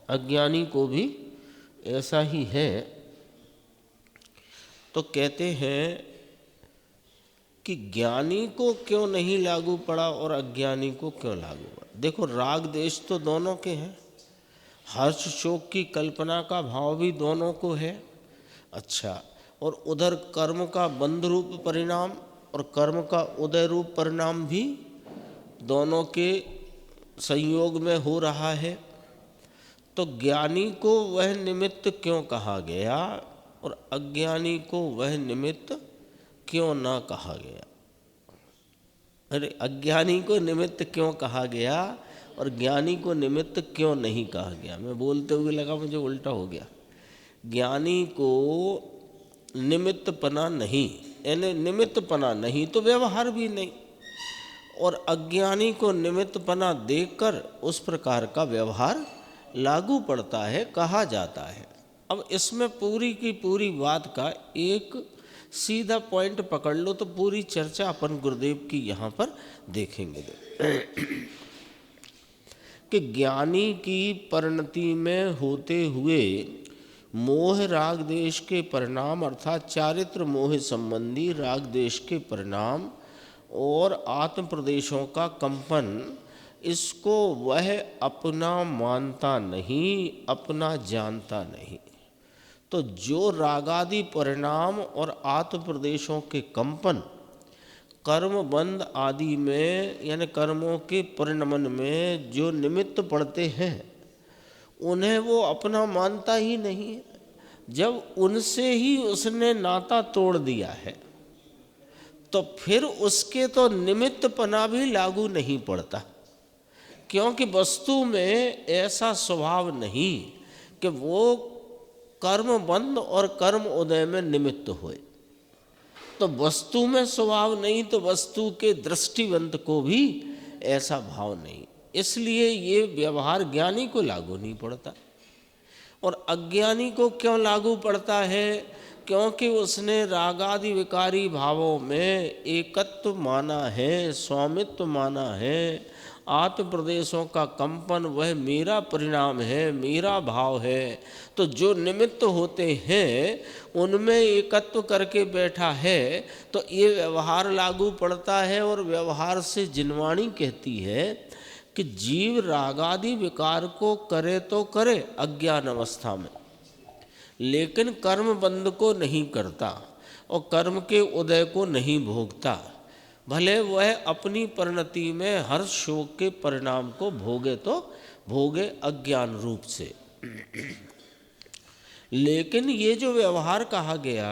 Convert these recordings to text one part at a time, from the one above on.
अज्ञानी को भी ऐसा ही है। तो कहते हैं कि ज्ञानी को क्यों नहीं लागू पड़ा और अज्ञानी को क्यों लागू पड़ा। देखो, राग देश तो दोनों के हैं, हर्ष शोक की कल्पना का भाव भी दोनों को है। अच्छा, और उधर कर्म का बंध रूप परिणाम और कर्म का उदय रूप परिणाम भी दोनों के संयोग में हो रहा है। तो ज्ञानी को वह निमित्त क्यों कहा गया और अज्ञानी को वह निमित्त क्यों ना कहा गया। अरे, अज्ञानी को निमित्त क्यों कहा गया और ज्ञानी को निमित्त क्यों नहीं कहा गया। मैं बोलते हुए लगा मुझे उल्टा हो गया। ज्ञानी को निमित्त पना नहीं, यानी निमित्त पना नहीं तो व्यवहार भी नहीं, और अज्ञानी को निमित्त पना देखकर उस प्रकार का व्यवहार लागू पड़ता है, कहा जाता है। अब इसमें पूरी की पूरी बात का एक सीधा पॉइंट पकड़ लो तो पूरी चर्चा अपन गुरुदेव की यहाँ पर देखेंगे कि ज्ञानी की परिणति में होते हुए मोह राग देश के परिणाम अर्थात चारित्र मोह संबंधी राग देश के परिणाम और आत्म प्रदेशों का कंपन, इसको वह अपना मानता नहीं, अपना जानता नहीं। तो जो रागादि परिणाम और आत्म प्रदेशों के कंपन कर्म बंध आदि में यानी कर्मों के परिणमन में जो निमित्त पड़ते हैं, उन्हें वो अपना मानता ही नहीं है। जब उनसे ही उसने नाता तोड़ दिया है तो फिर उसके तो निमित्तपना भी लागू नहीं पड़ता, क्योंकि वस्तु में ऐसा स्वभाव नहीं कि वो कर्म बंध और कर्म उदय में निमित्त होए। तो वस्तु में स्वभाव नहीं तो वस्तु के दृष्टिवंत को भी ऐसा भाव नहीं, इसलिए ये व्यवहार ज्ञानी को लागू नहीं पड़ता। और अज्ञानी को क्यों लागू पड़ता है, क्योंकि उसने रागादि विकारी भावों में एकत्व माना है, स्वामित्व माना है, आत्म प्रदेशों का कंपन वह मेरा परिणाम है, मेरा भाव है। तो जो निमित्त होते हैं उनमें एकत्व करके बैठा है, तो ये व्यवहार लागू पड़ता है। और व्यवहार से जिनवाणी कहती है कि जीव रागादि विकार को करे तो करे अज्ञान अवस्था में, लेकिन कर्म बंध को नहीं करता और कर्म के उदय को नहीं भोगता। भले वह अपनी परिणति में हर शोक के परिणाम को भोगे तो भोगे अज्ञान रूप से। लेकिन ये जो व्यवहार कहा गया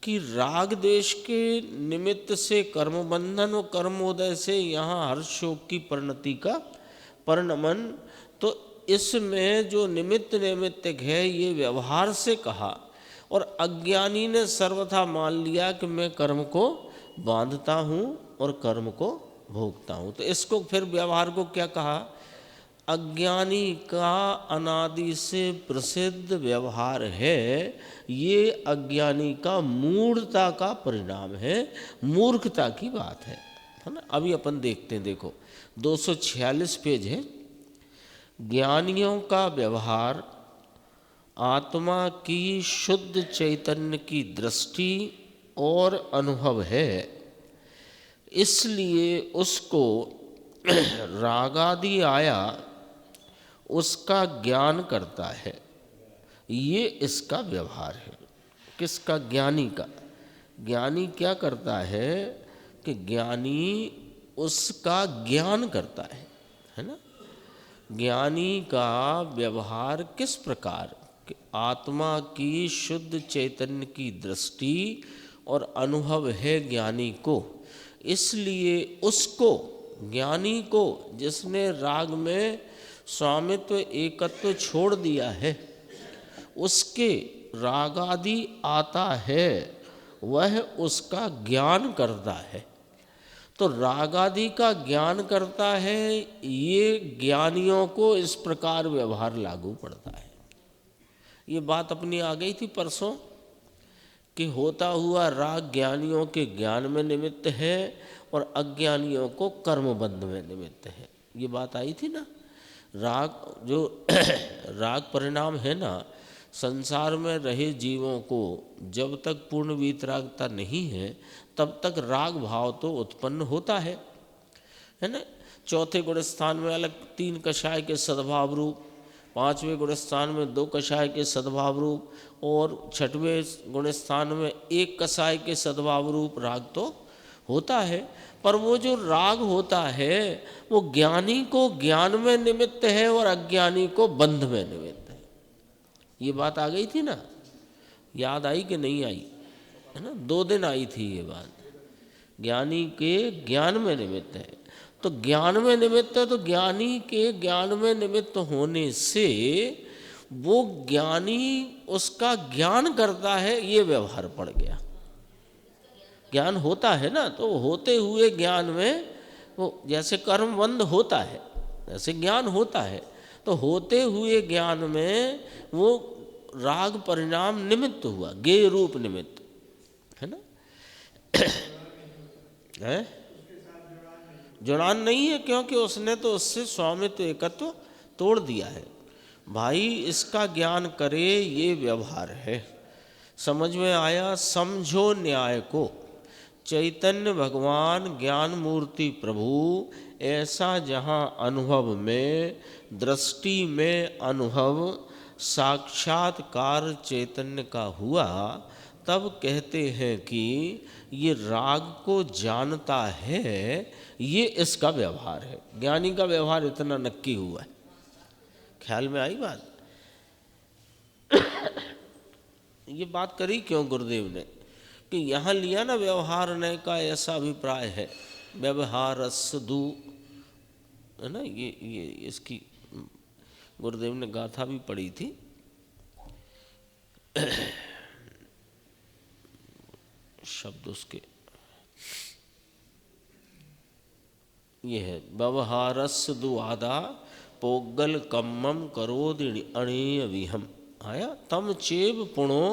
कि राग देश के निमित्त से कर्म बंधन और कर्मोदय से यहाँ हर शोक की परिणति का परिणमन, तो इसमें जो निमित्त नैमित्तिक है ये व्यवहार से कहा, और अज्ञानी ने सर्वथा मान लिया कि मैं कर्म को बांधता हूँ और कर्म को भोगता हूँ। तो इसको फिर व्यवहार को क्या कहा, अज्ञानी का अनादि से प्रसिद्ध व्यवहार है। ये अज्ञानी का मूढ़ता का परिणाम है, मूर्खता की बात है ना। अभी अपन देखते हैं, देखो 246 पेज है। ज्ञानियों का व्यवहार आत्मा की शुद्ध चैतन्य की दृष्टि और अनुभव है, इसलिए उसको रागादि आया उसका ज्ञान करता है। ये इसका व्यवहार है। किसका? ज्ञानी का। ज्ञानी क्या करता है कि ज्ञानी उसका ज्ञान करता है ना। ज्ञानी का व्यवहार किस प्रकार कि आत्मा की शुद्ध चैतन्य की दृष्टि और अनुभव है ज्ञानी को, इसलिए उसको, ज्ञानी को जिसने राग में स्वामित्व एकत्व छोड़ दिया है, उसके रागादि आता है, वह उसका ज्ञान करता है। तो रागादि का ज्ञान करता है, ये ज्ञानियों को इस प्रकार व्यवहार लागू पड़ता है। ये बात अपनी आ गई थी परसों कि होता हुआ राग ज्ञानियों के ज्ञान में निमित्त है और अज्ञानियों को कर्मबंध में निमित्त है। ये बात आई थी ना। राग जो राग परिणाम है ना, संसार में रहे जीवों को जब तक पूर्ण वीतरागता नहीं है तब तक राग भाव तो उत्पन्न होता है ना। चौथे गुण स्थान में अलग 3 कषाय के सद्भाव रूप, 5वें गुण स्थान में 2 कषाय के सद्भाव रूप, और 6वें गुण स्थान में 1 कषाय के सद्भाव रूप राग तो होता है। पर वो जो राग होता है वो ज्ञानी को ज्ञान में निमित्त है और अज्ञानी को बंध में निमित्त है। ये बात आ गई थी ना, याद आई कि नहीं आई, है ना? 2 दिन आई थी ये बात। ज्ञानी के ज्ञान में निमित्त है, तो ज्ञान में निमित्त है, तो ज्ञानी के ज्ञान में निमित्त होने से वो ज्ञानी उसका ज्ञान करता है, ये व्यवहार पड़ गया। ज्ञान होता है ना, तो होते हुए ज्ञान में वो जैसे कर्म बंध होता है जैसे ज्ञान होता है, तो होते हुए ज्ञान में वो राग परिणाम निमित्त हुआ, ज्ञेय रूप निमित्त, है ना? है जुड़ान नहीं है, क्योंकि उसने तो उससे स्वामित्व एकत्व तोड़ दिया है। भाई इसका ज्ञान करे, ये व्यवहार है। समझ में आया? समझो न्याय को। चैतन्य भगवान ज्ञान मूर्ति प्रभु ऐसा जहाँ अनुभव में, दृष्टि में अनुभव साक्षात्कार चैतन्य का हुआ, तब कहते हैं कि ये राग को जानता है, ये इसका व्यवहार है। ज्ञानी का व्यवहार इतना नक्की हुआ है। ख्याल में आई बात? ये बात करी क्यों गुरुदेव ने कि यहाँ लिया ना व्यवहार नय का, ऐसा अभिप्राय है। व्यवहारस्दु, है ना? ये इसकी गुरुदेव ने गाथा भी पढ़ी थी। शब्द उसके ये है, व्यवहारस्दु आदा पोगल कम्मम करोदि अणेय विहम। आया तम चेव पुणो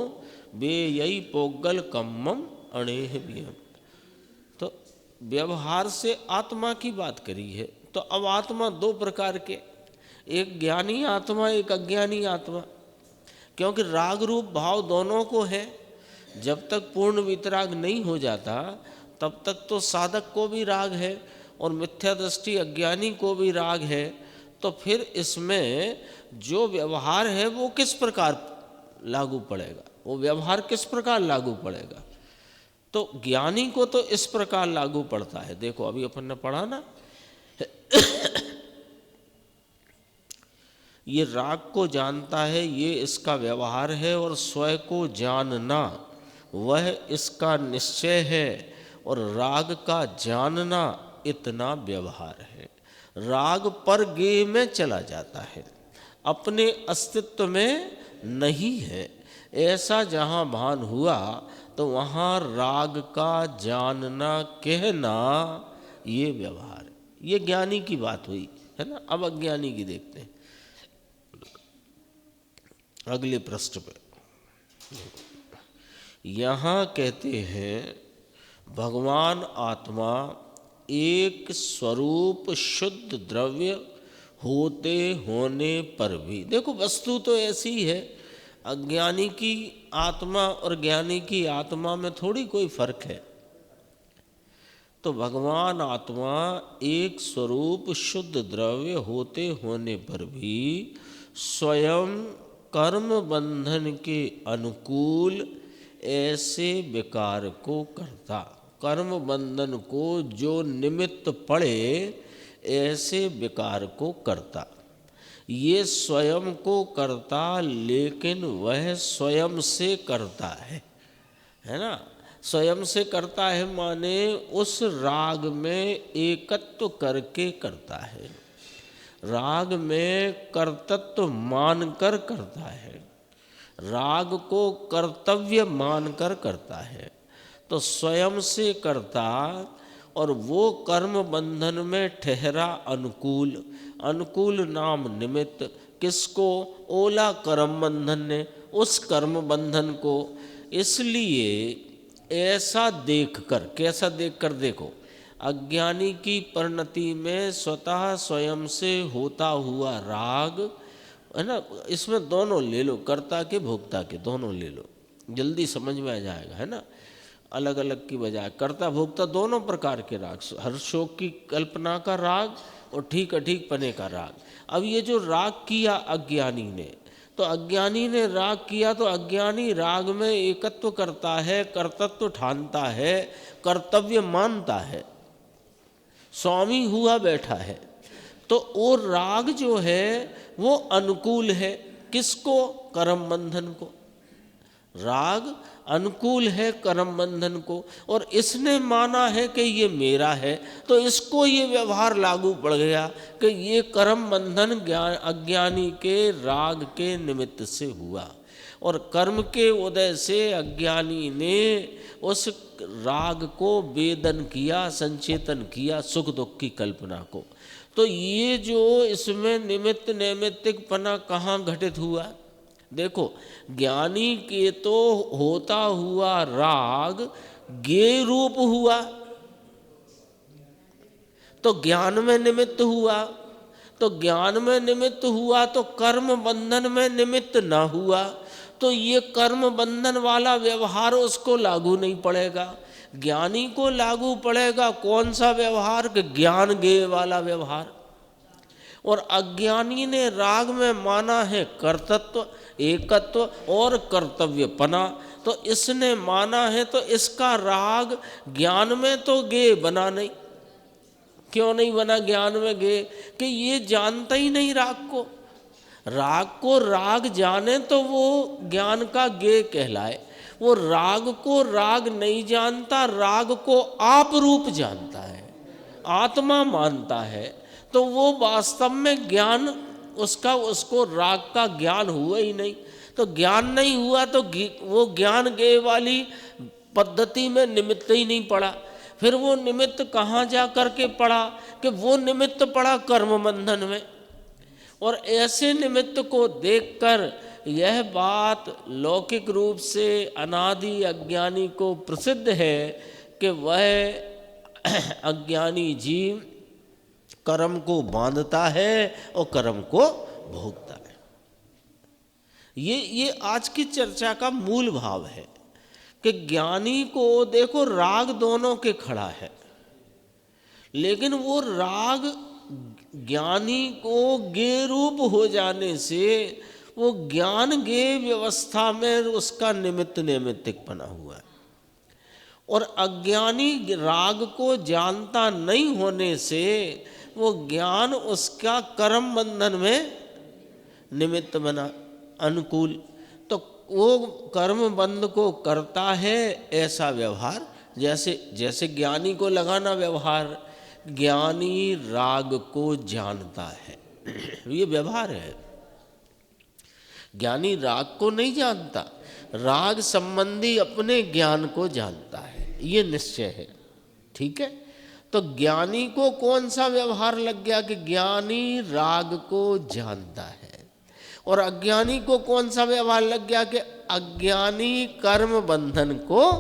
बेयई पोगल कम्मम अणेह विहम। तो व्यवहार से आत्मा की बात करी है। तो अब आत्मा 2 प्रकार के, एक ज्ञानी आत्मा, एक अज्ञानी आत्मा। क्योंकि राग रूप भाव दोनों को है। जब तक पूर्ण वितराग नहीं हो जाता तब तक तो साधक को भी राग है और मिथ्या दृष्टि अज्ञानी को भी राग है। तो फिर इसमें जो व्यवहार है वो किस प्रकार लागू पड़ेगा, वो व्यवहार किस प्रकार लागू पड़ेगा? तो ज्ञानी को तो इस प्रकार लागू पड़ता है। देखो अभी अपन ने पढ़ा ना, ये राग को जानता है, ये इसका व्यवहार है, और स्वयं को जानना वह इसका निश्चय है, और राग का जानना इतना व्यवहार है। राग पर गेय में चला जाता है, अपने अस्तित्व में नहीं है। ऐसा जहाँ भान हुआ तो वहाँ राग का जानना, कहना, ये व्यवहार है। ये ज्ञानी की बात हुई, है ना? अब अज्ञानी की देखते हैं अगले पृष्ठ पे। यहाँ कहते हैं भगवान आत्मा एक स्वरूप शुद्ध द्रव्य होते होने पर भी, देखो वस्तु तो ऐसी है, अज्ञानी की आत्मा और ज्ञानी की आत्मा में थोड़ी कोई फर्क है। तो भगवान आत्मा एक स्वरूप शुद्ध द्रव्य होते होने पर भी स्वयं कर्म बंधन के अनुकूल ऐसे विकार को करता, कर्म बंधन को जो निमित्त पड़े ऐसे विकार को करता। ये स्वयं को करता, लेकिन वह स्वयं से करता है ना? स्वयं से करता है माने उस राग में एकत्व करके करता है, राग में कर्तत्व मानकर करता है, राग को कर्तव्य मानकर करता है। तो स्वयं से करता, और वो कर्म बंधन में ठहरा अनुकूल। अनुकूल नाम निमित्त किसको? ओला कर्म बंधन ने उस कर्म बंधन को। इसलिए ऐसा देखकर, कैसा देखकर? देखो अज्ञानी की परिणति में स्वतः स्वयं से होता हुआ राग, है ना, इसमें दोनों ले लो, कर्ता के भोक्ता के दोनों ले लो, जल्दी समझ में आ जाएगा, है ना। अलग अलग की बजाय कर्ता भोक्ता दोनों प्रकार के राग, हर शोक की कल्पना का राग और ठीक अठीक पने का राग। अब ये जो राग किया अज्ञानी ने, तो अज्ञानी ने राग किया तो अज्ञानी राग में एकत्व करता है, कर्तत्व ठानता है, कर्तव्य मानता है, स्वामी हुआ बैठा है। तो वो राग जो है वो अनुकूल है, किसको? कर्म बंधन को। राग अनुकूल है कर्म बंधन को, और इसने माना है कि ये मेरा है, तो इसको ये व्यवहार लागू पड़ गया कि ये कर्म बंधन अज्ञानी के राग के निमित्त से हुआ, और कर्म के उदय से अज्ञानी ने उस राग को वेदन किया, संचेतन किया, सुख दुख की कल्पना को। तो ये जो इसमें निमित्त नैमित्तिकपना कहाँ घटित हुआ? देखो, ज्ञानी के तो होता हुआ राग ज्ञेय रूप हुआ, तो ज्ञान में निमित्त हुआ, तो ज्ञान में निमित्त हुआ तो कर्म बंधन में निमित्त ना हुआ, तो ये कर्म बंधन वाला व्यवहार उसको लागू नहीं पड़ेगा। ज्ञानी को लागू पड़ेगा कौन सा व्यवहार? कि ज्ञान ज्ञेय वाला व्यवहार। और अज्ञानी ने राग में माना है कर्तत्व, एकत्व और कर्तव्यपना, तो इसने माना है, तो इसका राग ज्ञान में तो ज्ञेय बना नहीं। क्यों नहीं बना ज्ञान में ज्ञेय? कि ये जानता ही नहीं राग को। राग को राग जाने तो वो ज्ञान का ज्ञेय कहलाए, वो राग को राग नहीं जानता, राग को आप रूप जानता है, आत्मा मानता है, तो वो वास्तव में ज्ञान उसको राग का ज्ञान हुआ ही नहीं। तो ज्ञान नहीं हुआ तो वो ज्ञान ज्ञेय वाली पद्धति में निमित्त ही नहीं पड़ा। फिर वो निमित्त कहाँ जा करके पड़ा? कि वो निमित्त पड़ा कर्म बंधन में। और ऐसे निमित्त को देखकर यह बात लौकिक रूप से अनादि अज्ञानी को प्रसिद्ध है कि वह अज्ञानी जीव कर्म को बांधता है और कर्म को भोगता है। ये आज की चर्चा का मूल भाव है कि ज्ञानी को देखो राग दोनों के खड़ा है, लेकिन वो राग ज्ञानी को ज्ञेय रूप हो जाने से वो ज्ञान ज्ञेय व्यवस्था में उसका निमित्त नैमित्तिक बना हुआ है, और अज्ञानी राग को जानता नहीं होने से वो ज्ञान उसका कर्म बंधन में निमित्त बना अनुकूल। तो वो कर्म बंध को करता है ऐसा व्यवहार, जैसे ज्ञानी को लगाना व्यवहार, ज्ञानी राग को जानता है, ये व्यवहार है। ज्ञानी राग को नहीं जानता, राग संबंधी अपने ज्ञान को जानता है, ये निश्चय है। ठीक है, तो ज्ञानी को कौन सा व्यवहार लग गया? कि ज्ञानी राग को जानता है। और अज्ञानी को कौन सा व्यवहार लग गया? कि अज्ञानी कर्म बंधन को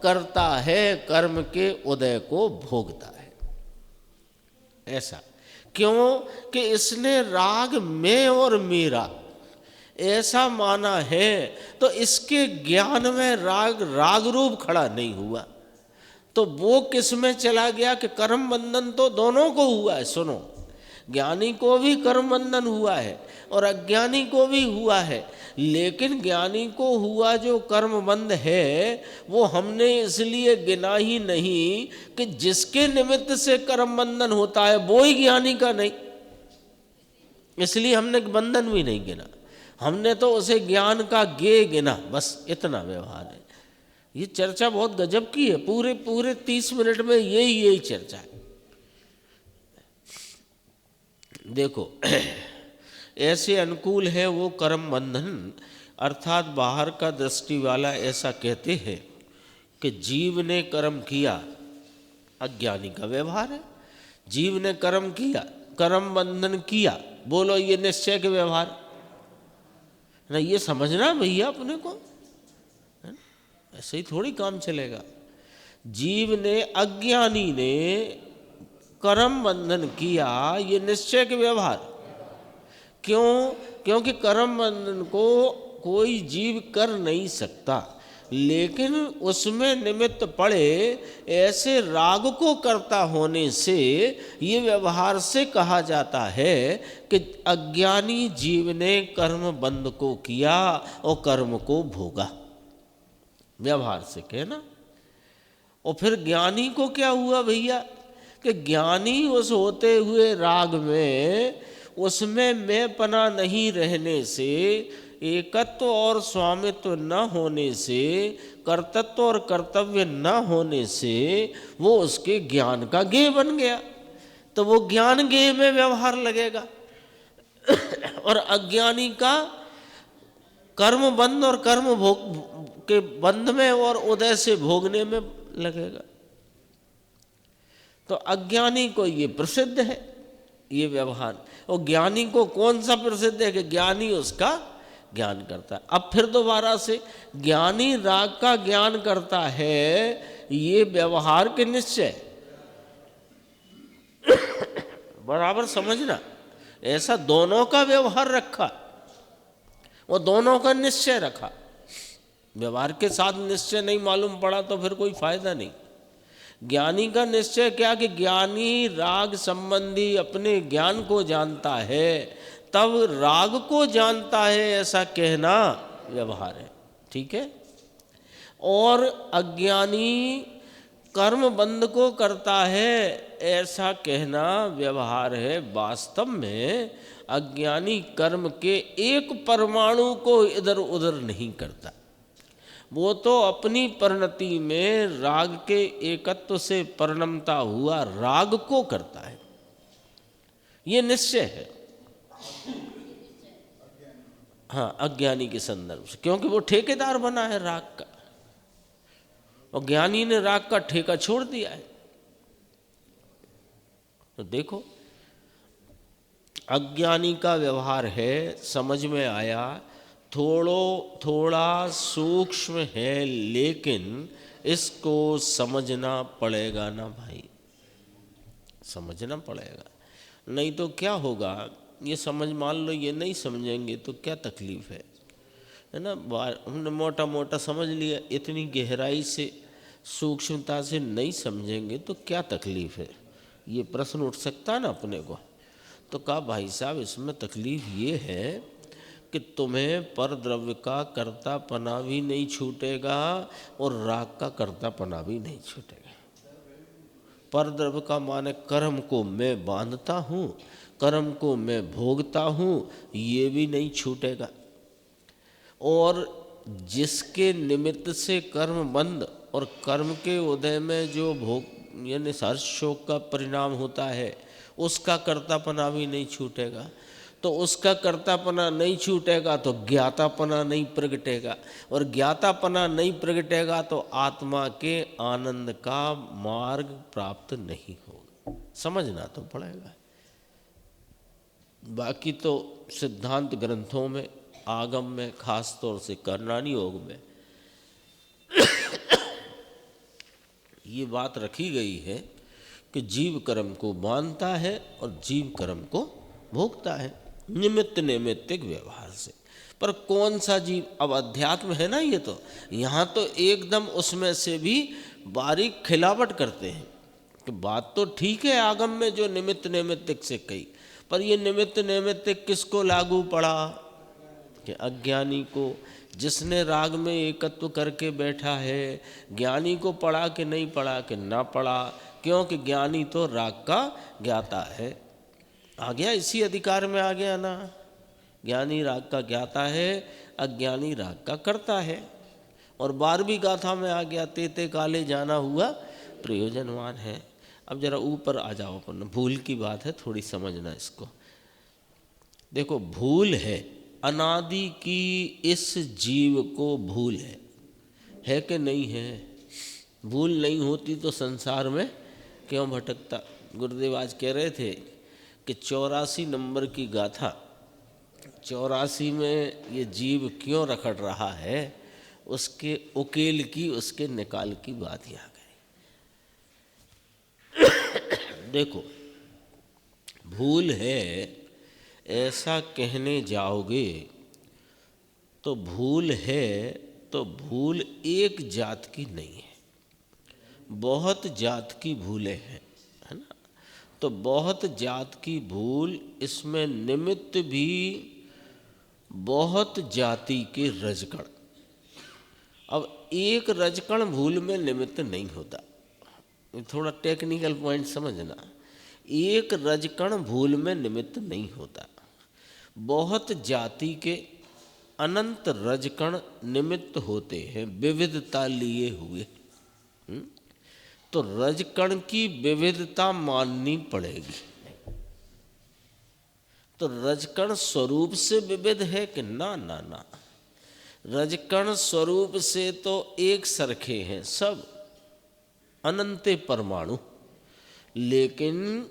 करता है, कर्म के उदय को भोगता है। ऐसा क्यों? कि इसने राग मैं और मेरा ऐसा माना है, तो इसके ज्ञान में राग रूप खड़ा नहीं हुआ, तो वो किस में चला गया? कि कर्म बंधन तो दोनों को हुआ है। सुनो, ज्ञानी को भी कर्म बंधन हुआ है और अज्ञानी को भी हुआ है, लेकिन ज्ञानी को हुआ जो कर्म बंध है वो हमने इसलिए गिना ही नहीं कि जिसके निमित्त से कर्म बंधन होता है वो ही ज्ञानी का नहीं, इसलिए हमने बंधन भी नहीं गिना, हमने तो उसे ज्ञान का ज्ञेय गिना, बस इतना व्यवहार है। ये चर्चा बहुत गजब की है, पूरे 30 मिनट में यही चर्चा है। देखो, ऐसे अनुकूल है वो कर्म बंधन, अर्थात बाहर का दृष्टि वाला ऐसा कहते हैं कि जीव ने कर्म किया, अज्ञानी का व्यवहार है। जीव ने कर्म किया, कर्म बंधन किया, बोलो ये निश्चय के व्यवहार ना, ये समझना भैया अपने को, ऐसे ही थोड़ी काम चलेगा। जीव ने, अज्ञानी ने कर्म बंधन किया, ये निश्चय के व्यवहार। क्यों? क्योंकि कर्म बंधन को कोई जीव कर नहीं सकता, लेकिन उसमें निमित्त पड़े ऐसे राग को करता होने से ये व्यवहार से कहा जाता है कि अज्ञानी जीव ने कर्म बंध को किया और कर्म को भोगा, व्यवहार से कहना। और फिर ज्ञानी को क्या हुआ भैया कि ज्ञानी उस होते हुए राग में, उसमें मैंपना नहीं रहने से, एकत्व और स्वामित्व न होने से, कर्तृत्व और कर्तव्य न होने से वो उसके ज्ञान का गेय बन गया। तो वो ज्ञान गेय में व्यवहार लगेगा और अज्ञानी का कर्म बंध और कर्म भोग के बंध में और उदय से भोगने में लगेगा। तो अज्ञानी को ये प्रसिद्ध है ये व्यवहार, और ज्ञानी को कौन सा प्रसिद्ध है कि ज्ञानी उसका ज्ञान करता है। अब फिर दोबारा से, ज्ञानी राग का ज्ञान करता है, ये व्यवहार के निश्चय बराबर समझना, ऐसा दोनों का व्यवहार रखा, वो दोनों का निश्चय रखा। व्यवहार के साथ निश्चय नहीं मालूम पड़ा तो फिर कोई फायदा नहीं। ज्ञानी का निश्चय क्या कि ज्ञानी राग संबंधी अपने ज्ञान को जानता है, तब राग को जानता है, ऐसा कहना व्यवहार है, ठीक है। और अज्ञानी कर्म बंध को करता है, ऐसा कहना व्यवहार है। वास्तव में अज्ञानी कर्म के एक परमाणु को इधर उधर नहीं करता, वो तो अपनी परिणति में राग के एकत्व से परिणमता हुआ राग को करता है, ये निश्चय है। हाँ, अज्ञानी के संदर्भ से, क्योंकि वो ठेकेदार बना है राग का, और ज्ञानी ने राग का ठेका छोड़ दिया है। तो देखो, अज्ञानी का व्यवहार है, समझ में आया, थोड़ा सूक्ष्म है, लेकिन इसको समझना पड़ेगा ना भाई, समझना पड़ेगा। नहीं तो क्या होगा, ये समझ, मान लो ये नहीं समझेंगे तो क्या तकलीफ है ना। हमने मोटा मोटा समझ लिया, इतनी गहराई से सूक्ष्मता से नहीं समझेंगे तो क्या तकलीफ है, ये प्रश्न उठ सकता है ना अपने को। तो कहा भाई साहब, इसमें तकलीफ ये है कि तुम्हें पर द्रव्य का कर्तापना भी नहीं छूटेगा और राग का कर्तापना भी नहीं छूटेगा। पर द्रव्य का माने कर्म को मैं बांधता हूँ, कर्म को मैं भोगता हूँ, ये भी नहीं छूटेगा। और जिसके निमित्त से कर्म बंध और कर्म के उदय में जो भोग यानी हर्ष शोक का परिणाम होता है, उसका कर्तापना भी नहीं छूटेगा। तो उसका कर्तापना नहीं छूटेगा तो ज्ञातापना नहीं प्रगटेगा, और ज्ञातापना नहीं प्रगटेगा तो आत्मा के आनंद का मार्ग प्राप्त नहीं होगा। समझना तो पड़ेगा। बाकी तो सिद्धांत ग्रंथों में, आगम में, खास तौर से कर्णानी योग में ये बात रखी गई है कि जीव कर्म को बांधता है और जीव कर्म को भोगता है, निमित्त नैमित्तिक व्यवहार से। पर कौन सा जीव, अब अध्यात्म है ना ये, तो यहाँ तो एकदम उसमें से भी बारीक खिलावट करते हैं कि बात तो ठीक है आगम में जो निमित्त नैमित्तिक से कही, पर ये निमित्त नैमित्तिक किसको लागू पड़ा कि अज्ञानी को, जिसने राग में एकत्व करके बैठा है। ज्ञानी को पड़ा कि नहीं पड़ा कि ना पड़ा, क्योंकि ज्ञानी तो राग का ज्ञाता है। आ गया, इसी अधिकार में आ गया ना। ज्ञानी राग का ज्ञाता है, अज्ञानी राग का करता है। और 12वीं गाथा में आ गया, तेते काले जाना हुआ प्रयोजनवान है। अब जरा ऊपर आ जाओ अपन, भूल की बात है, थोड़ी समझना इसको। देखो, भूल है, अनादि की इस जीव को भूल है कि नहीं है? भूल नहीं होती तो संसार में क्यों भटकता? गुरुदेव आज कह रहे थे कि 84 नंबर की गाथा, 84 में ये जीव क्यों रखड़ रहा है, उसके उकेल की, उसके निकाल की बात यहाँ गई। देखो, भूल है ऐसा कहने जाओगे तो भूल है, तो भूल एक जात की नहीं है, बहुत जात की भूलें हैं, है ना। तो बहुत जात की भूल, इसमें निमित्त भी बहुत जाति के रजकण। अब एक रजकण भूल में निमित्त नहीं होता, थोड़ा टेक्निकल पॉइंट समझना। एक रजकण भूल में निमित्त नहीं होता, बहुत जाति के अनंत रजकण निमित्त होते हैं, विविधता लिए हुए। तो रजकण की विविधता माननी पड़ेगी। तो रजकण स्वरूप से विविध है कि ना? ना ना, रजकण स्वरूप से तो एक सरखे हैं सब, अनंते परमाणु। लेकिन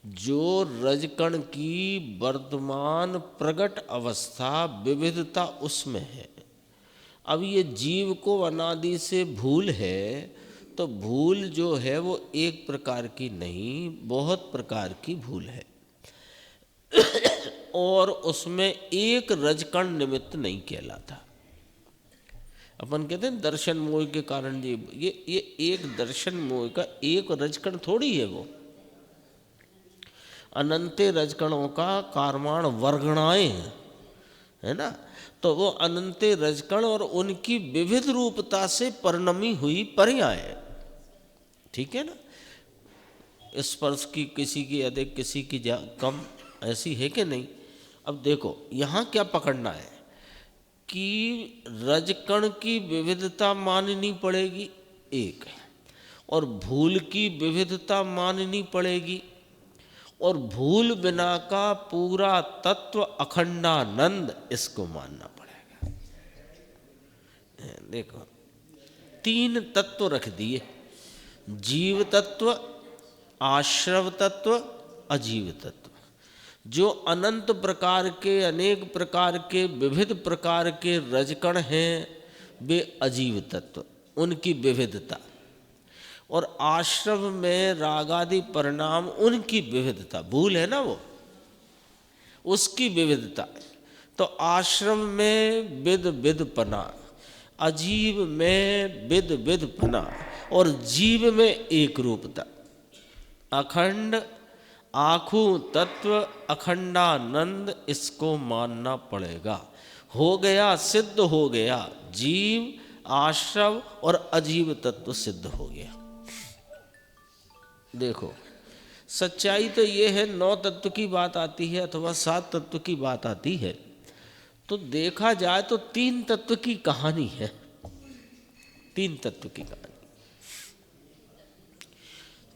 जो रजकण की वर्तमान प्रगट अवस्था विविधता उसमें है। अब ये जीव को अनादि से भूल है, तो भूल जो है वो एक प्रकार की नहीं, बहुत प्रकार की भूल है। और उसमें एक रजकण निमित्त नहीं कहलाता। अपन कहते हैं दर्शन मोह के कारण ये एक दर्शन मोह का एक रजकण थोड़ी है वो, अनंते रजकणों का कारमाण वर्गणाएं हैं, है ना। तो वो अनंते रजकण और उनकी विविध रूपता से परिणमी हुई पर्याय, ठीक है ना। स्पर्श की किसी की अधिक किसी की कम, ऐसी है कि नहीं। अब देखो यहाँ क्या पकड़ना है कि रजकण की विविधता माननी पड़ेगी एक, और भूल की विविधता माननी पड़ेगी, और भूल बिना का पूरा तत्व अखंडानंद, इसको मानना पड़ेगा। देखो तीन तत्व रख दिए, जीव तत्व, आश्रव तत्व, अजीव तत्व। जो अनंत प्रकार के, अनेक प्रकार के, विविध प्रकार के रजकण हैं वे अजीव तत्व, उनकी विविधता। और आश्रव में रागादि परिणाम, उनकी विविधता। भूल है ना वो, उसकी विविधता। तो आश्रम में विद विद पना, अजीव में विद विद पना, और जीव में एक रूपता। अखंड आखू तत्व अखंडानंद, इसको मानना पड़ेगा। हो गया, सिद्ध हो गया, जीव, आश्रव और अजीव तत्व सिद्ध हो गया। देखो सच्चाई तो ये है, 9 तत्व की बात आती है अथवा 7 तत्व की बात आती है, तो देखा जाए तो 3 तत्व की कहानी है। 3 तत्व की कहानी,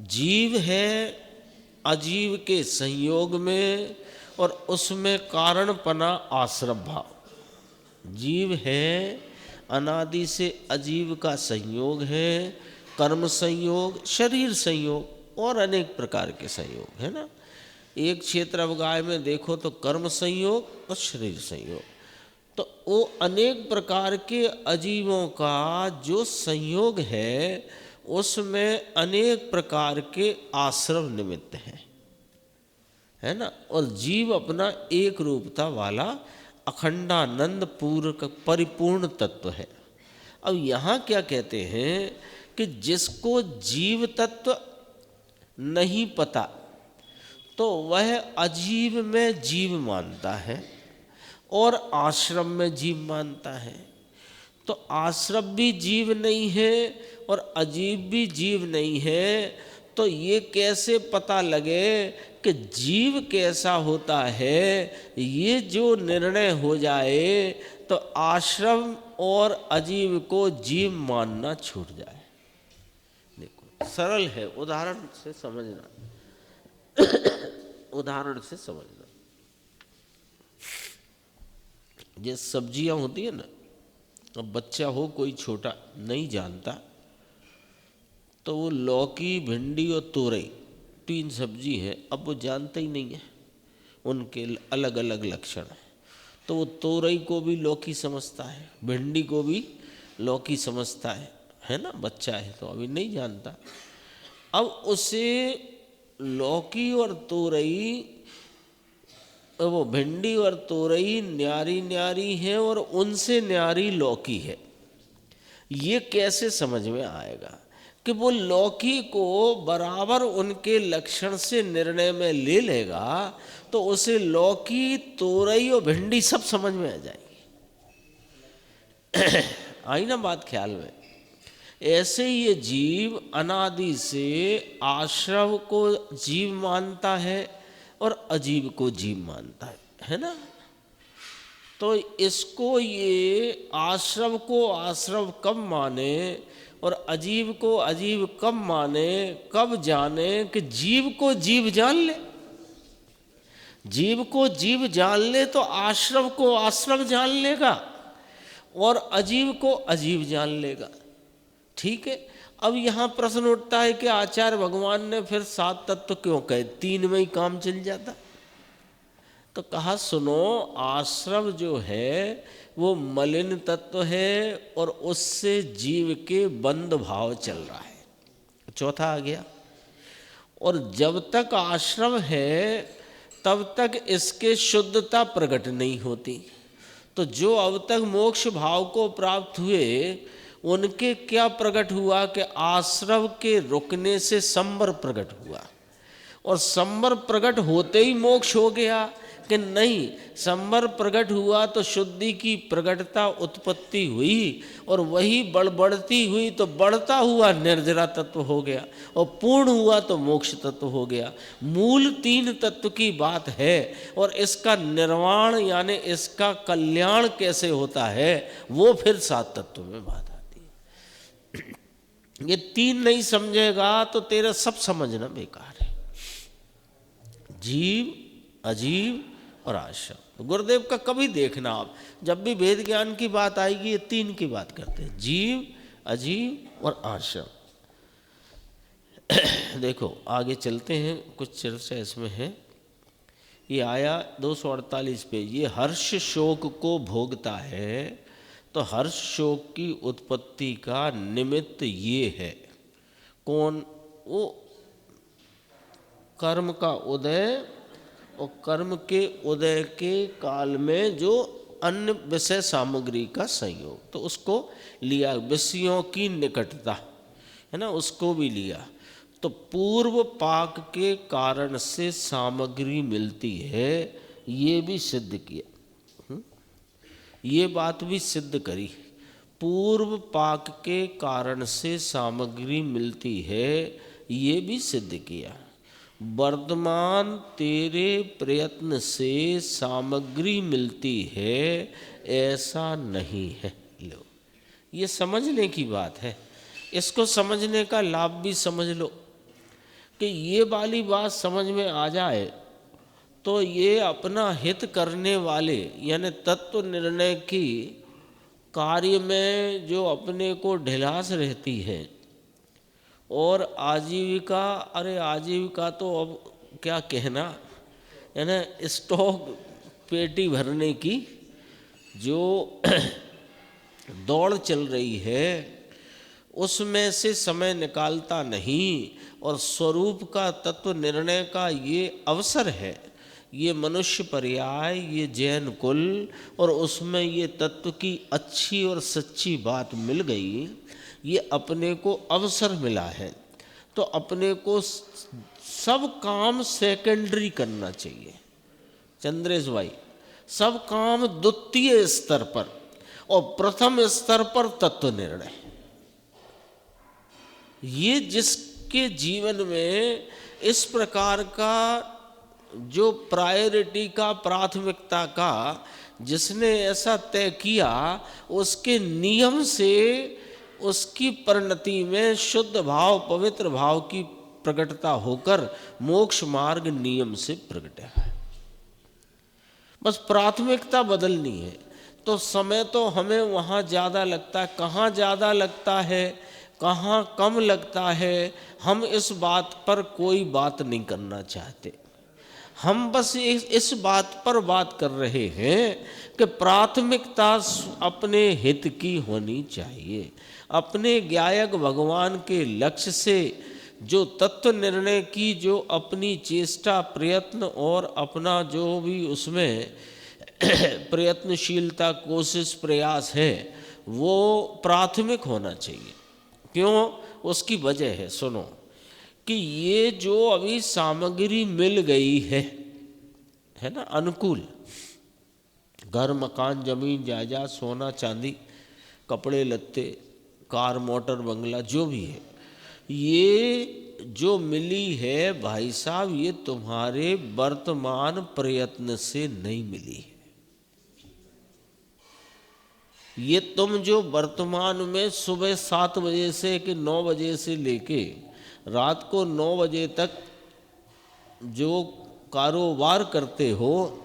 जीव है अजीव के संयोग में, और उसमें कारणपना आश्रव भाव। जीव है अनादि से अजीव का संयोग है, कर्म संयोग, शरीर संयोग और अनेक प्रकार के संयोग, है ना। एक क्षेत्र अवगाय में देखो तो कर्म संयोग और शरीर संयोग। तो वो अनेक प्रकार के अजीवों का जो संयोग है, उसमें अनेक प्रकार के आश्रव निमित्त हैं, है ना। और जीव अपना एक रूपता वाला अखंडानंद पूर्वक परिपूर्ण तत्व है। अब यहाँ क्या कहते हैं कि जिसको जीव तत्व नहीं पता, तो वह अजीव में जीव मानता है और आश्रम में जीव मानता है। तो आश्रम भी जीव नहीं है और अजीब भी जीव नहीं है। तो ये कैसे पता लगे कि जीव कैसा होता है, ये जो निर्णय हो जाए तो आश्रम और अजीव को जीव मानना छूट जाए। देखो सरल है, उदाहरण से समझना। उदाहरण से समझना, ये सब्जियां होती है ना, अब बच्चा हो कोई छोटा नहीं जानता, तो वो लौकी, भिंडी और तोरई 3 सब्जी है, अब वो जानता ही नहीं है, उनके अलग अलग लक्षण हैं। तो वो तोरई को भी लौकी समझता है, भिंडी को भी लौकी समझता है ना। बच्चा है तो अभी नहीं जानता। अब उसे लौकी और तोरई, वो भिंडी और तोरई न्यारी न्यारी है और उनसे न्यारी लौकी है। ये कैसे समझ में आएगा कि वो लौकी को बराबर उनके लक्षण से निर्णय में ले लेगा तो उसे लौकी, तोरई और भिंडी सब समझ में आ जाएगी। आई ना बात ख्याल में? ऐसे ये जीव अनादि से आश्रव को जीव मानता है और अजीव को जीव मानता है ना? तो इसको ये आश्रव को आश्रव कब माने और अजीव को अजीव कब माने, कब जाने कि जीव को जीव जान ले। जीव को जीव जान ले तो आश्रव को आश्रव जान लेगा और अजीव को अजीव जान लेगा। ठीक है। अब यहाँ प्रश्न उठता है कि आचार्य भगवान ने फिर 7 तत्व क्यों कहे, 3 में ही काम चल जाता। तो कहा सुनो, आश्रव जो है वो मलिन तत्व है और उससे जीव के बंध भाव चल रहा है। चौथा आ गया। और जब तक आश्रव है तब तक इसके शुद्धता प्रकट नहीं होती। तो जो अब तक मोक्ष भाव को प्राप्त हुए उनके क्या प्रकट हुआ कि आश्रव के रुकने से संवर प्रकट हुआ, और संवर प्रकट होते ही मोक्ष हो गया कि नहीं? संवर प्रकट हुआ तो शुद्धि की प्रकटता उत्पत्ति हुई और वही बढ़ती हुई तो बढ़ता हुआ निर्जरा तत्व हो गया और पूर्ण हुआ तो मोक्ष तत्व हो गया। मूल 3 तत्व की बात है और इसका निर्वाण यानी इसका कल्याण कैसे होता है वो फिर 7 तत्व में बात आती है। ये 3 नहीं समझेगा तो तेरा सब समझना बेकार है। जीव, अजीव और आश्रव। तो गुरुदेव का कभी देखना, आप जब भी वेद ज्ञान की बात आएगी ये 3 की बात करते हैं, जीव, अजीव और आश्रव। देखो आगे चलते हैं, कुछ चर्चा इसमें है। ये आया 248 पेज। ये हर्ष शोक को भोगता है तो हर्ष शोक की उत्पत्ति का निमित्त ये है। कौन? वो कर्म का उदय और कर्म के उदय के काल में जो अन्य विषय सामग्री का संयोग, तो उसको लिया। विषयों की निकटता है ना, उसको भी लिया। तो पूर्व पाक के कारण से सामग्री मिलती है, ये भी सिद्ध किया। ये बात भी सिद्ध करी। पूर्व पाक के कारण से सामग्री मिलती है, ये भी सिद्ध किया। वर्तमान तेरे प्रयत्न से सामग्री मिलती है ऐसा नहीं है। लो, ये समझने की बात है। इसको समझने का लाभ भी समझ लो कि ये वाली बात समझ में आ जाए तो ये अपना हित करने वाले यानी तत्व निर्णय की कार्य में जो अपने को ढिलास रहती है और आजीविका, अरे आजीविका तो अब क्या कहना, यानी स्टॉक पेटी भरने की जो दौड़ चल रही है उसमें से समय निकालता नहीं और स्वरूप का तत्व निर्णय का ये अवसर है, ये मनुष्य पर्याय, ये जैन कुल, और उसमें ये तत्व की अच्छी और सच्ची बात मिल गई, ये अपने को अवसर मिला है। तो अपने को सब काम सेकेंडरी करना चाहिए चंद्रेश भाई, सब काम द्वितीय स्तर पर और प्रथम स्तर पर तत्व निर्णय। ये जिसके जीवन में इस प्रकार का जो प्रायोरिटी का, प्राथमिकता का जिसने ऐसा तय किया, उसके नियम से उसकी परिणति में शुद्ध भाव, पवित्र भाव की प्रकटता होकर मोक्ष मार्ग नियम से प्रकट है। बस प्राथमिकता बदलनी है। तो समय तो हमें वहाँ ज़्यादा लगता है, कहाँ ज़्यादा लगता है, कहाँ कम लगता है, हम इस बात पर कोई बात नहीं करना चाहते। हम बस इस बात पर बात कर रहे हैं कि प्राथमिकता अपने हित की होनी चाहिए। अपने ज्ञायक भगवान के लक्ष्य से जो तत्व निर्णय की जो अपनी चेष्टा प्रयत्न और अपना जो भी उसमें प्रयत्नशीलता कोशिश प्रयास है वो प्राथमिक होना चाहिए। क्यों? उसकी वजह है, सुनो, कि ये जो अभी सामग्री मिल गई है ना, अनुकूल, घर मकान जमीन जायदाद सोना चांदी कपड़े लत्ते कार मोटर बंगला जो भी है, ये जो मिली है भाई साहब, ये तुम्हारे वर्तमान प्रयत्न से नहीं मिली है। ये तुम जो वर्तमान में सुबह 7 बजे से कि 9 बजे से लेके रात को 9 बजे तक जो कारोबार करते हो,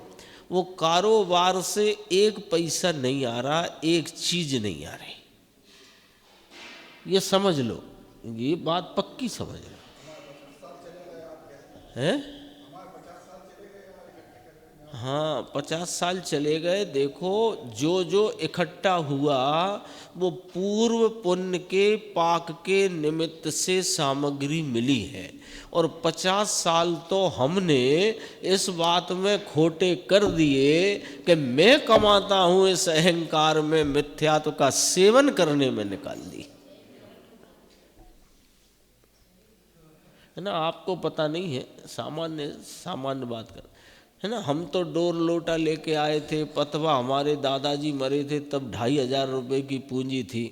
वो कारोबार से एक पैसा नहीं आ रहा, एक चीज नहीं आ रही। ये समझ लो, ये बात पक्की समझ लो, हैं? हाँ, 50 साल चले गए। देखो, जो जो इकट्ठा हुआ वो पूर्व पुण्य के पाक के निमित्त से सामग्री मिली है, और 50 साल तो हमने इस बात में खोटे कर दिए कि मैं कमाता हूँ, इस अहंकार में मिथ्यात्व का सेवन करने में निकाल दी, है ना। आपको पता नहीं है, सामान्य बात कर, है ना। हम तो डोर लोटा लेके आए थे, पतवा हमारे दादाजी मरे थे तब 2500 रुपये की पूंजी थी।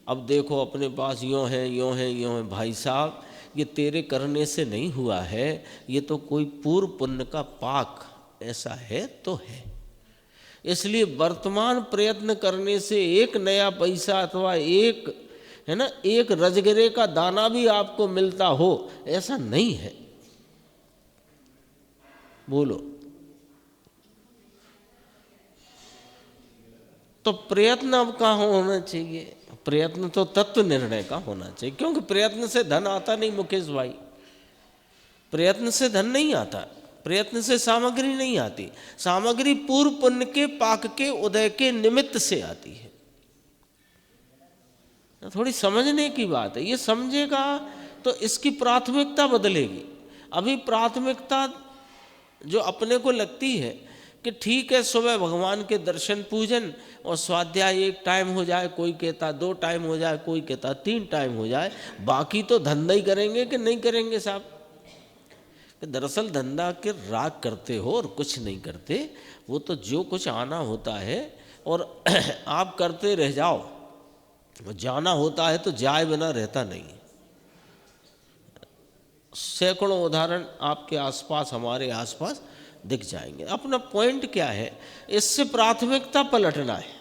अब देखो अपने पास यूँ है यूँ है यूँ है। भाई साहब, ये तेरे करने से नहीं हुआ है, ये तो कोई पूर्व पुण्य का पाक ऐसा है तो है। इसलिए वर्तमान प्रयत्न करने से एक नया पैसा अथवा एक, है ना, एक रजगरे का दाना भी आपको मिलता हो, ऐसा नहीं है। बोलो, तो प्रयत्न अब कहाँ होना चाहिए? प्रयत्न तो तत्व निर्णय का होना चाहिए, क्योंकि प्रयत्न से धन आता नहीं मुकेश भाई, प्रयत्न से धन नहीं आता, प्रयत्न से सामग्री नहीं आती। सामग्री पूर्व पुण्य के पाक के उदय के निमित्त से आती है। थोड़ी समझने की बात है, ये समझेगा तो इसकी प्राथमिकता बदलेगी। अभी प्राथमिकता जो अपने को लगती है कि ठीक है, सुबह भगवान के दर्शन पूजन और स्वाध्याय 1 टाइम हो जाए, कोई कहता 2 टाइम हो जाए, कोई कहता 3 टाइम हो जाए, बाकी तो धंधा ही करेंगे कि नहीं करेंगे साहब। दरअसल धंधा के राग करते हो और कुछ नहीं करते, वो तो जो कुछ आना होता है और आप करते रह जाओ, जाना होता है तो जाए बिना रहता नहीं। सैकड़ों उदाहरण आपके आसपास, हमारे आसपास दिख जाएंगे। अपना पॉइंट क्या है, इससे प्राथमिकता पलटना है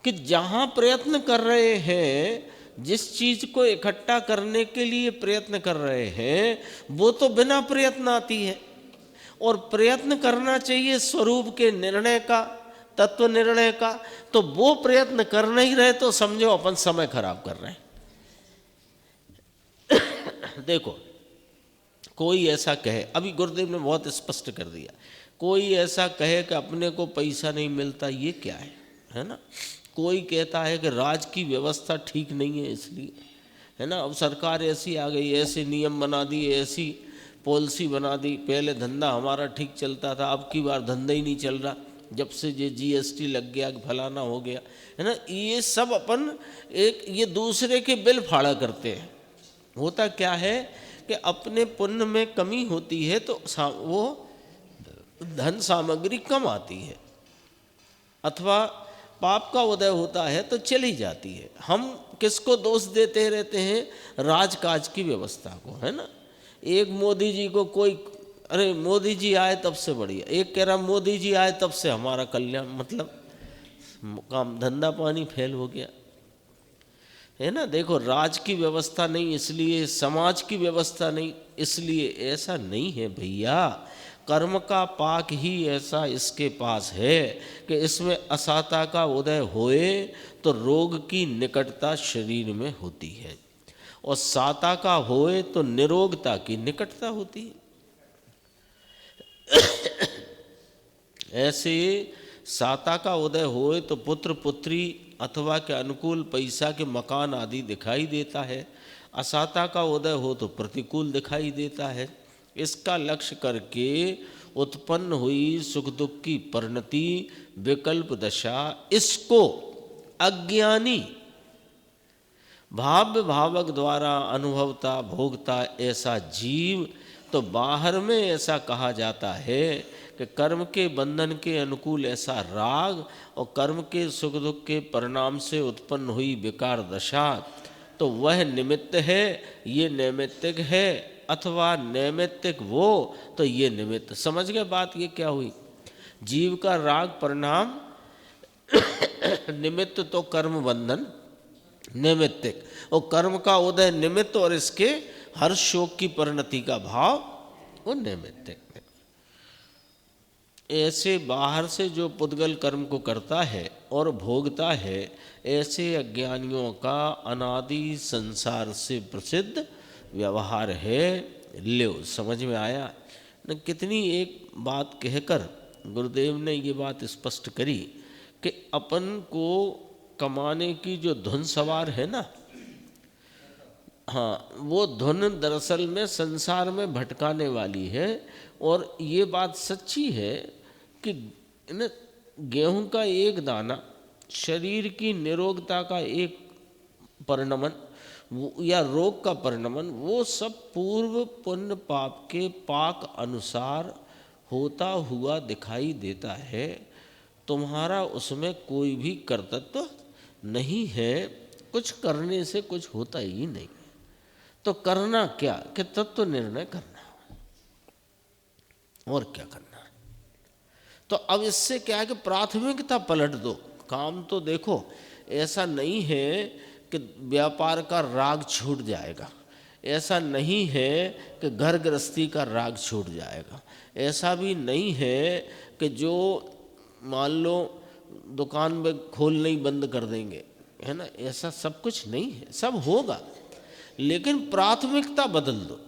कि जहां प्रयत्न कर रहे हैं, जिस चीज को इकट्ठा करने के लिए प्रयत्न कर रहे हैं, वो तो बिना प्रयत्न आती है। और प्रयत्न करना चाहिए स्वरूप के निर्णय का, तत्व निर्णय का। तो वो प्रयत्न कर नहीं रहे तो समझो अपन समय खराब कर रहे हैं। देखो, कोई ऐसा कहे, अभी गुरुदेव ने बहुत स्पष्ट कर दिया, कोई ऐसा कहे कि अपने को पैसा नहीं मिलता, ये क्या है ना। कोई कहता है कि राज की व्यवस्था ठीक नहीं है इसलिए, है ना, अब सरकार ऐसी आ गई, ऐसे नियम बना दिए, ऐसी पॉलिसी बना दी, पहले धंधा हमारा ठीक चलता था, अब की बार धंधा ही नहीं चल रहा, जब से ये GST लग गया, फलाना हो गया, है ना। ये सब अपन एक ये दूसरे के बिल फाड़ा करते हैं। होता क्या है कि अपने पुण्य में कमी होती है तो वो धन सामग्री कम आती है, अथवा पाप का उदय होता है तो चली जाती है। हम किसको दोष देते रहते हैं? राजकाज की व्यवस्था को, है ना। एक मोदी जी को कोई, अरे मोदी जी आए तब से बढ़िया, एक कह रहा मोदी जी आए तब से हमारा कल्याण, मतलब काम धंधा पानी फेल हो गया, है ना। देखो, राज की व्यवस्था नहीं इसलिए, समाज की व्यवस्था नहीं इसलिए, ऐसा नहीं है भैया। कर्म का पाक ही ऐसा इसके पास है कि इसमें असाता का उदय होए तो रोग की निकटता शरीर में होती है, और साता का होए तो निरोगता की निकटता होती है। ऐसे साता का उदय होए तो पुत्र पुत्री अथवा के अनुकूल पैसा के मकान आदि दिखाई देता है। असाता का उदय हो तो प्रतिकूल दिखाई देता है। इसका लक्ष्य करके उत्पन्न हुई सुख दुख की परिणति विकल्प दशा, इसको अज्ञानी भाव्य भावक द्वारा अनुभवता भोगता ऐसा जीव तो बाहर में ऐसा कहा जाता है कि कर्म के बंधन के अनुकूल ऐसा राग और कर्म के सुख दुख के परिणाम से उत्पन्न हुई विकार दशा, तो वह निमित्त है, ये नैमित्तिक है, अथवा नैमित्तिक वो तो ये निमित्त। समझ गए बात? ये क्या हुई? जीव का राग परिणाम निमित्त तो कर्म बंधन नैमित्तिक, और कर्म का उदय निमित्त और इसके हर्ष शोक की परिणति का भाव वो नैमित्तिक। ऐसे बाहर से जो पुद्गल कर्म को करता है और भोगता है, ऐसे अज्ञानियों का अनादि संसार से प्रसिद्ध व्यवहार है। लो समझ में आया न? कितनी एक बात कहकर गुरुदेव ने ये बात स्पष्ट करी कि अपन को कमाने की जो धुन सवार है ना, हाँ, वो धुन दरअसल में संसार में भटकाने वाली है। और ये बात सच्ची है कि गेहूं का एक दाना शरीर की निरोगता का एक परिणमन या रोग का परिणमन, वो सब पूर्व पुण्य पाप के पाक अनुसार होता हुआ दिखाई देता है। तुम्हारा उसमें कोई भी कर्तव्य नहीं है, कुछ करने से कुछ होता ही नहीं। तो करना क्या? कि तत्व निर्णय करना और क्या करना है। तो अब इससे क्या है कि प्राथमिकता पलट दो। काम तो देखो, ऐसा नहीं है कि व्यापार का राग छूट जाएगा, ऐसा नहीं है कि घर गृहस्थी का राग छूट जाएगा, ऐसा भी नहीं है कि जो मान लो दुकान में खोलना ही बंद कर देंगे, है ना, ऐसा सब कुछ नहीं है। सब होगा, लेकिन प्राथमिकता बदल दो।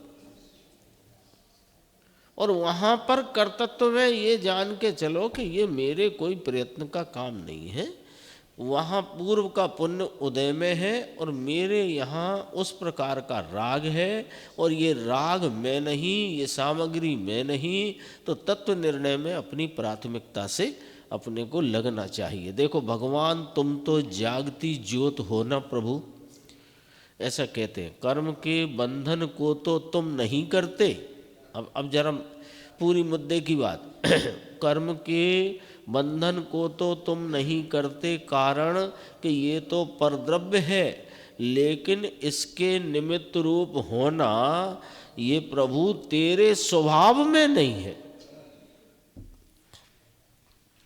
और वहाँ पर कर्तव्य में ये जान के चलो कि ये मेरे कोई प्रयत्न का काम नहीं है, वहाँ पूर्व का पुण्य उदय में है और मेरे यहाँ उस प्रकार का राग है, और ये राग मैं नहीं, ये सामग्री मैं नहीं। तो तत्व निर्णय में अपनी प्राथमिकता से अपने को लगना चाहिए। देखो भगवान, तुम तो जागती ज्योत हो ना प्रभु, ऐसा कहते हैं। कर्म के बंधन को तो तुम नहीं करते। अब जरा पूरी मुद्दे की बात कर्म के बंधन को तो तुम नहीं करते, कारण कि ये तो परद्रव्य है, लेकिन इसके निमित्त रूप होना ये प्रभु तेरे स्वभाव में नहीं है।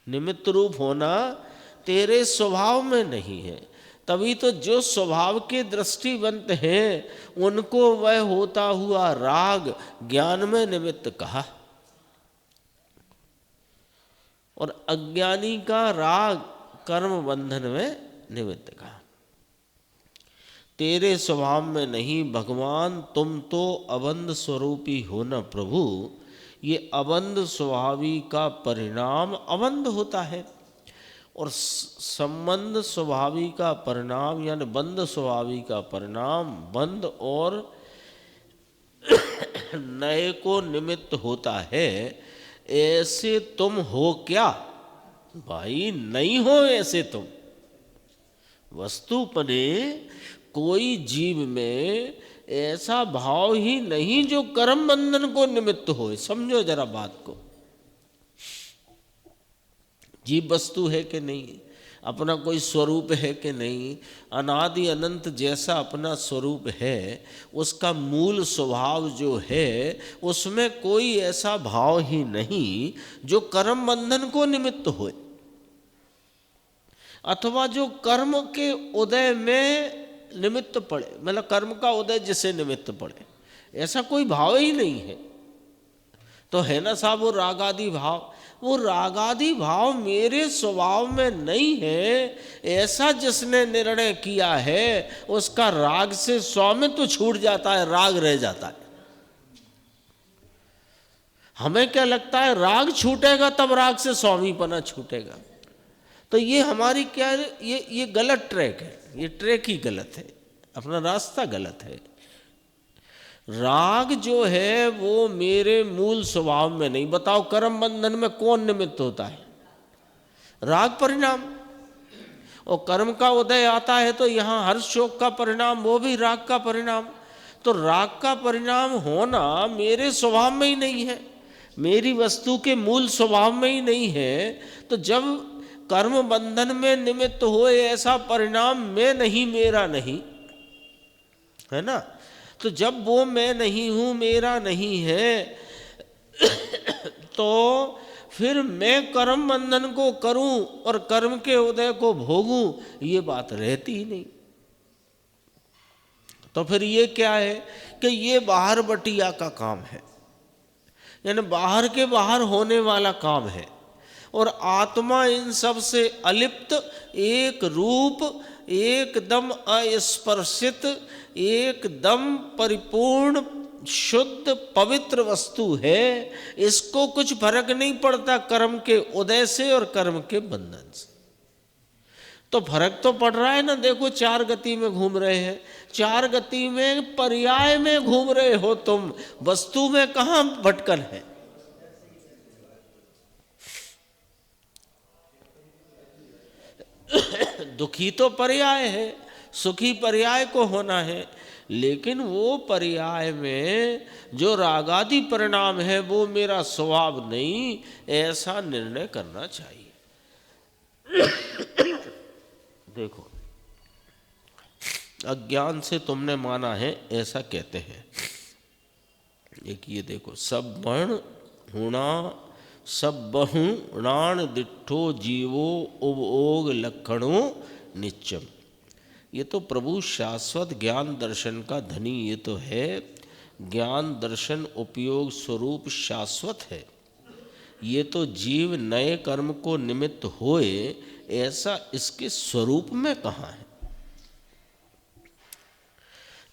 निमित्त रूप होना तेरे स्वभाव में नहीं है। तभी तो जो स्वभाव के दृष्टिवंत हैं उनको वह होता हुआ राग ज्ञान में निमित्त कहा, और अज्ञानी का राग कर्म बंधन में निमित्त कहा। तेरे स्वभाव में नहीं भगवान, तुम तो अबंध स्वरूपी हो न प्रभु। ये अबंध स्वभावी का परिणाम अबंध होता है, और संबंध स्वभावी का परिणाम यानी बंध स्वभावी का परिणाम बंध और नए को निमित्त होता है। ऐसे तुम हो क्या भाई? नहीं हो ऐसे तुम। वस्तुपने कोई जीव में ऐसा भाव ही नहीं जो कर्म बंधन को निमित्त हो। समझो जरा बात को। जीव वस्तु है कि नहीं, अपना कोई स्वरूप है कि नहीं, अनादि अनंत जैसा अपना स्वरूप है, उसका मूल स्वभाव जो है उसमें कोई ऐसा भाव ही नहीं जो कर्म बंधन को निमित्त होए, अथवा जो कर्म के उदय में निमित्त पड़े, मतलब कर्म का उदय जिसे निमित्त पड़े, ऐसा कोई भाव ही नहीं है। तो है ना साहब वो रागादि भाव, वो रागादि भाव मेरे स्वभाव में नहीं है, ऐसा जिसने निर्णय किया है उसका राग से स्वामित्व तो छूट जाता है, राग रह जाता है। हमें क्या लगता है राग छूटेगा तब राग से स्वामीपना छूटेगा। तो ये हमारी क्या है, ये गलत ट्रैक है, ये ट्रैक ही गलत है, अपना रास्ता गलत है। राग जो है वो मेरे मूल स्वभाव में नहीं। बताओ कर्म बंधन में कौन निमित्त होता है? राग परिणाम। और कर्म का उदय आता है तो यहाँ हर्ष शोक का परिणाम वो भी राग का परिणाम। तो राग का परिणाम होना मेरे स्वभाव में ही नहीं है, मेरी वस्तु के मूल स्वभाव में ही नहीं है। तो जब कर्म बंधन में निमित्त होए ऐसा परिणाम मैं नहीं, मेरा नहीं है ना, तो जब वो मैं नहीं हूँ, मेरा नहीं है, तो फिर मैं कर्म बंधन को करूं और कर्म के उदय को भोगूं, ये बात रहती ही नहीं। तो फिर ये क्या है कि ये बाहर बटिया का काम है, यानी बाहर के बाहर होने वाला काम है। और आत्मा इन सब से अलिप्त, एक रूप, एकदम अस्पर्शित, एकदम परिपूर्ण शुद्ध पवित्र वस्तु है। इसको कुछ फर्क नहीं पड़ता कर्म के उदय से और कर्म के बंधन से। तो फर्क तो पड़ रहा है ना। देखो चार गति में घूम रहे हैं, चार गति में पर्याय में घूम रहे हो तुम, वस्तु में कहाँ भटकन है? दुखी तो पर्याय है, सुखी पर्याय को होना है, लेकिन वो पर्याय में जो रागादि परिणाम है वो मेरा स्वभाव नहीं, ऐसा निर्णय करना चाहिए। देखो अज्ञान से तुमने माना है ऐसा कहते हैं। एक ये देखो, सब वर्ण हुणा सब बहुणान दिट्ठो जीवो उबओग लक्षणों नित्यम। ये तो प्रभु शाश्वत ज्ञान दर्शन का धनी ये तो है। ज्ञान दर्शन उपयोग स्वरूप शाश्वत है। ये तो जीव नए कर्म को निमित्त होए ऐसा इसके स्वरूप में कहाँ है?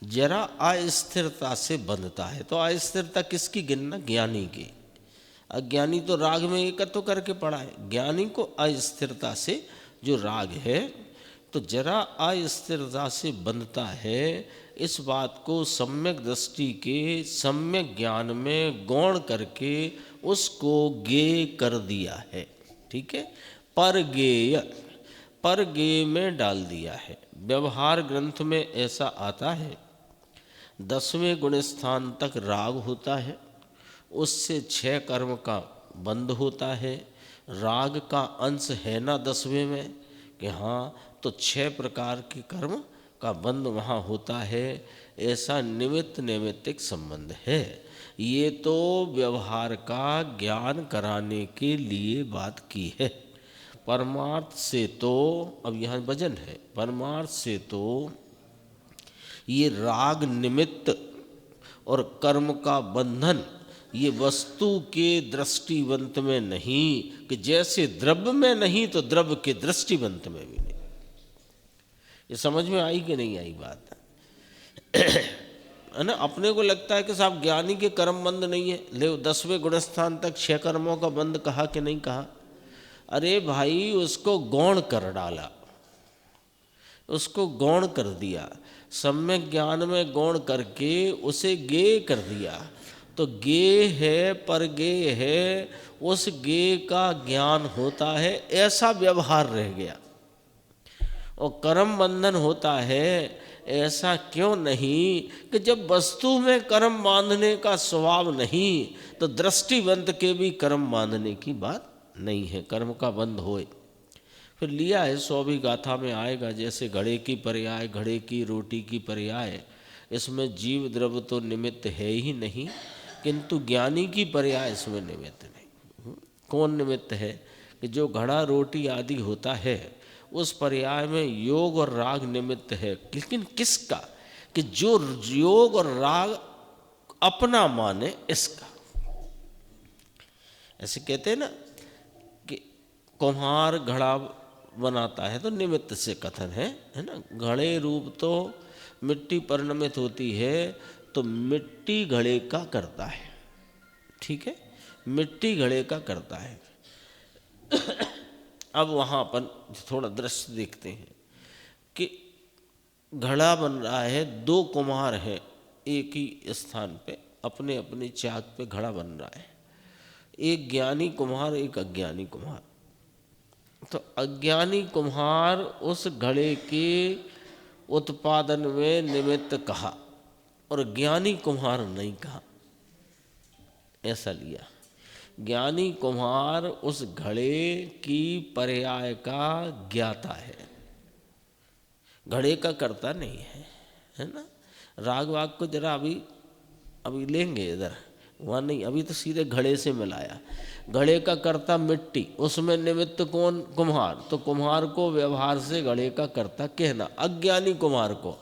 जरा अस्थिरता से बंधता है। तो अस्थिरता किसकी गिनना? ज्ञानी की। अज्ञानी तो राग में एकत्व करके पड़ा है। ज्ञानी को अस्थिरता से जो राग है, तो जरा अस्थिरता से बंधता है। इस बात को सम्यक दृष्टि के सम्यक ज्ञान में गौण करके उसको ज्ञेय कर दिया है। ठीक है, परगेय, परगेय में डाल दिया है। व्यवहार ग्रंथ में ऐसा आता है, 10वें गुण स्थान तक राग होता है, उससे 6 कर्म का बंध होता है। राग का अंश है ना 10वें में कि हाँ, तो 6 प्रकार के कर्म का बंध वहाँ होता है। ऐसा निमित्त नैमित्तिक संबंध है। ये तो व्यवहार का ज्ञान कराने के लिए बात की है। परमार्थ से तो, अब यहाँ वजन है, परमार्थ से तो ये राग निमित्त और कर्म का बंधन ये वस्तु के दृष्टिवंत में नहीं, कि जैसे द्रव्य में नहीं तो द्रव्य के दृष्टिवंत में भी नहीं। ये समझ में आई कि नहीं आई बात? है ना। अपने को लगता है कि साहब ज्ञानी के कर्म बंद नहीं है, ले 10वें गुणस्थान तक 6 कर्मों का बंद कहा कि नहीं कहा? अरे भाई, उसको गौण कर डाला, उसको गौण कर दिया, सम्यक ज्ञान में गौण करके उसे ज्ञेय कर दिया। तो ज्ञेय है, परगेय है, उस ज्ञेय का ज्ञान होता है, ऐसा व्यवहार रह गया। और कर्म बंधन होता है ऐसा क्यों नहीं कि जब वस्तु में कर्म बांधने का स्वभाव नहीं, तो दृष्टिवंत के भी कर्म बांधने की बात नहीं है, कर्म का बंध होए। फिर लिया है 100वीं गाथा में आएगा, जैसे घड़े की पर्याय, घड़े की रोटी की पर्याय, इसमें जीव द्रव्य तो निमित्त है ही नहीं, किंतु ज्ञानी की पर्याय इसमें निमित्त नहीं। कौन निमित्त है? कि जो घड़ा रोटी आदि होता है उस पर्याय में योग और राग निमित्त है। लेकिन किसका? कि जो योग और राग अपना माने इसका। ऐसे कहते हैं ना कि कुम्हार घड़ा बनाता है तो निमित्त से कथन है ना। घड़े रूप तो मिट्टी परिणमित होती है, तो मिट्टी घड़े का करता है। ठीक है, मिट्टी घड़े का करता है। अब वहाँ अपन थोड़ा दृश्य देखते हैं कि घड़ा बन रहा है, 2 कुम्हार हैं, एक ही स्थान पे अपने अपने चाक पे घड़ा बन रहा है, एक ज्ञानी कुम्हार एक अज्ञानी कुम्हार। तो अज्ञानी कुम्हार उस घड़े के उत्पादन में निमित्त कहा और ज्ञानी कुम्हार नहीं कहा, ऐसा लिया। ज्ञानी कुम्हार उस घड़े की पर्याय का ज्ञाता है, घड़े का कर्ता नहीं है ना। राग वाग को जरा अभी लेंगे इधर, वहाँ नहीं, अभी तो सीधे घड़े से मिलाया। घड़े का कर्ता मिट्टी, उसमें निमित्त कौन? कुम्हार। तो कुम्हार को व्यवहार से घड़े का कर्ता कहना, अज्ञानी कुम्हार को।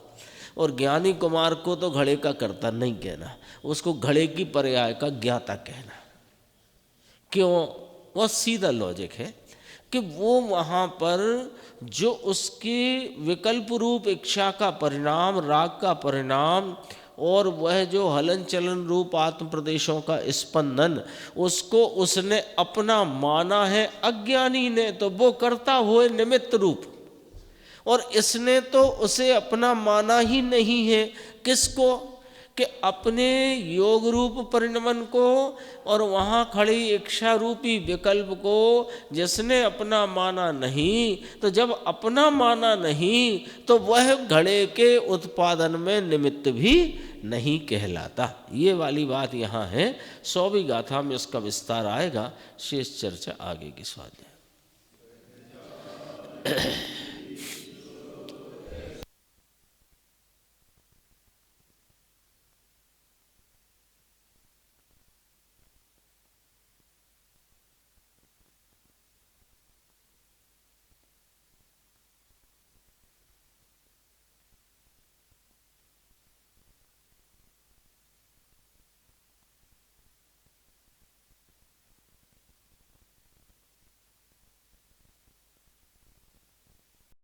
और ज्ञानी कुम्हार को तो घड़े का कर्ता नहीं कहना, उसको घड़े की पर्याय का ज्ञाता कहना। क्यों? वह सीधा लॉजिक है कि वो वहाँ पर जो उसके विकल्प रूप इच्छा का परिणाम, राग का परिणाम, और वह जो हलन चलन रूप आत्म प्रदेशों का स्पंदन, उसको उसने अपना माना है अज्ञानी ने, तो वो करता हुए निमित्त रूप, और इसने तो उसे अपना माना ही नहीं है। किसको? कि अपने योग रूप परिणमन को और वहाँ खड़ी इच्छा रूपी विकल्प को जिसने अपना माना नहीं, तो जब अपना माना नहीं तो वह घड़े के उत्पादन में निमित्त भी नहीं कहलाता। ये वाली बात यहाँ है। 100वीं गाथा में इसका विस्तार आएगा, शेष चर्चा आगे की स्वाध्याय।